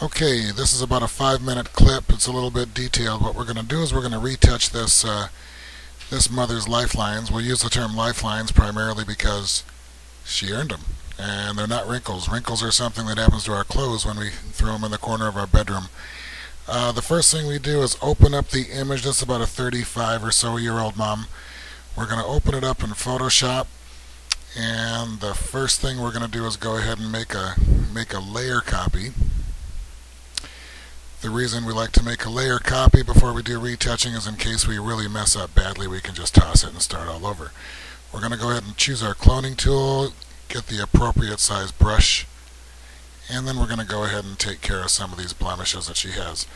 Okay, this is about a 5-minute clip. It's a little bit detailed. What we're going to do is we're going to retouch this mother's lifelines. We'll use the term lifelines primarily because she earned them, and they're not wrinkles. Wrinkles are something that happens to our clothes when we throw them in the corner of our bedroom. The first thing we do is open up the image. This is about a 35 or so year old mom. We're going to open it up in Photoshop, and the first thing we're going to do is go ahead and make a layer copy. The reason we like to make a layer copy before we do retouching is in case we really mess up badly, we can just toss it and start all over. We're going to go ahead and choose our cloning tool, get the appropriate size brush, and then we're going to go ahead and take care of some of these blemishes that she has.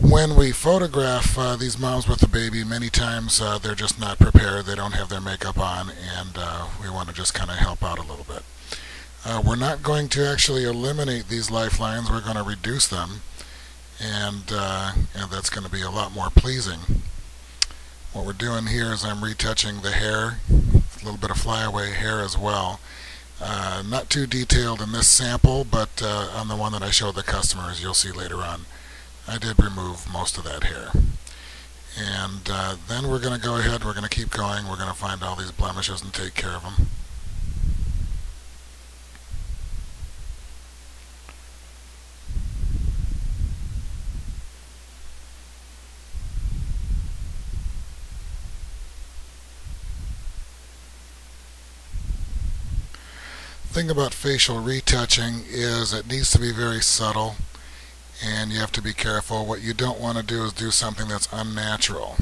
When we photograph these moms with the baby, many times they're just not prepared, they don't have their makeup on, and we want to just kind of help out a little bit. We're not going to actually eliminate these lifelines, we're going to reduce them. And that's going to be a lot more pleasing. What we're doing here is I'm retouching the hair, a little bit of flyaway hair as well. Not too detailed in this sample, but on the one that I showed the customers, you'll see later on, I did remove most of that hair. And then we're going to go ahead, we're going to keep going, we're going to find all these blemishes and take care of them. The thing about facial retouching is it needs to be very subtle, and you have to be careful. What you don't want to do is do something that's unnatural.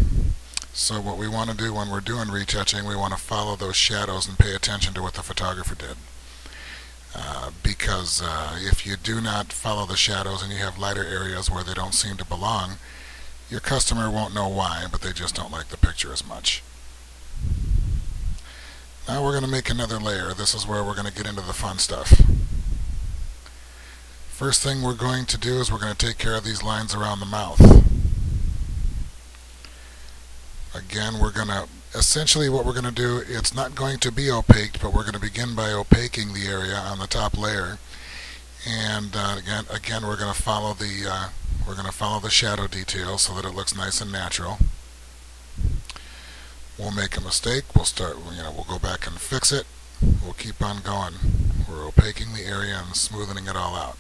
So what we want to do when we're doing retouching, we want to follow those shadows and pay attention to what the photographer did. Because if you do not follow the shadows and you have lighter areas where they don't seem to belong, your customer won't know why, but they just don't like the picture as much. Now we're going to make another layer. This is where we're going to get into the fun stuff. First thing we're going to do is we're going to take care of these lines around the mouth. Again, we're going to, essentially what we're going to do, it's not going to be opaqued, but we're going to begin by opaquing the area on the top layer. And again, we're going to follow the shadow detail so that it looks nice and natural. We'll make a mistake, we'll go back and fix it, we'll keep on going. We're opaquing the area and smoothing it all out.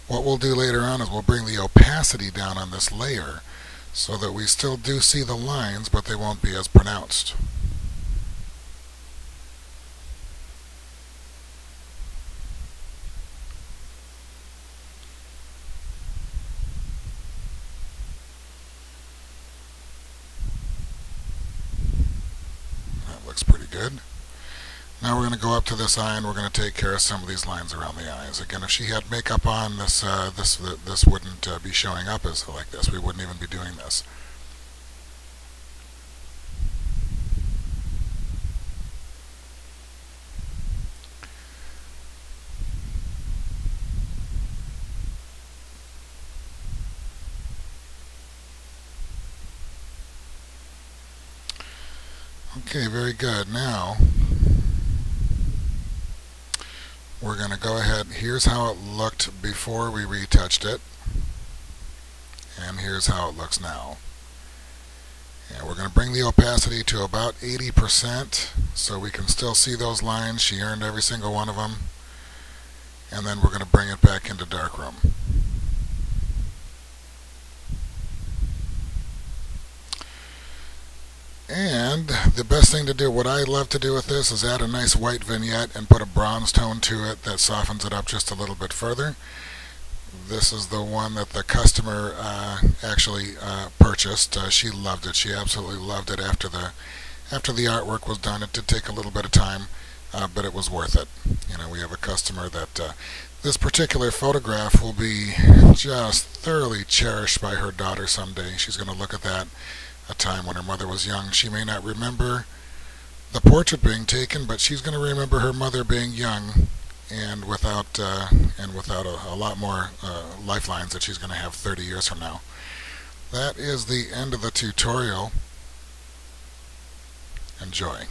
What we'll do later on is we'll bring the opacity down on this layer so that we still do see the lines, but they won't be as pronounced. Looks pretty good. Now we're going to go up to this eye and we're going to take care of some of these lines around the eyes. Again, if she had makeup on, this wouldn't be showing up as like this. We wouldn't even be doing this. Okay, very good. Now we're going to go ahead. Here's how it looked before we retouched it, and here's how it looks now. And we're going to bring the opacity to about 80% so we can still see those lines. She earned every single one of them. And then we're going to bring it back into darkroom. And the best thing to do, what I love to do with this, is add a nice white vignette and put a bronze tone to it that softens it up just a little bit further. This is the one that the customer actually purchased. She loved it. She absolutely loved it after the artwork was done. It did take a little bit of time, but it was worth it. You know, we have a customer that this particular photograph will be just thoroughly cherished by her daughter someday. She's going to look at that a time when her mother was young. She may not remember the portrait being taken, but she's going to remember her mother being young and without a lot more lifelines that she's going to have 30 years from now. That is the end of the tutorial. Enjoy.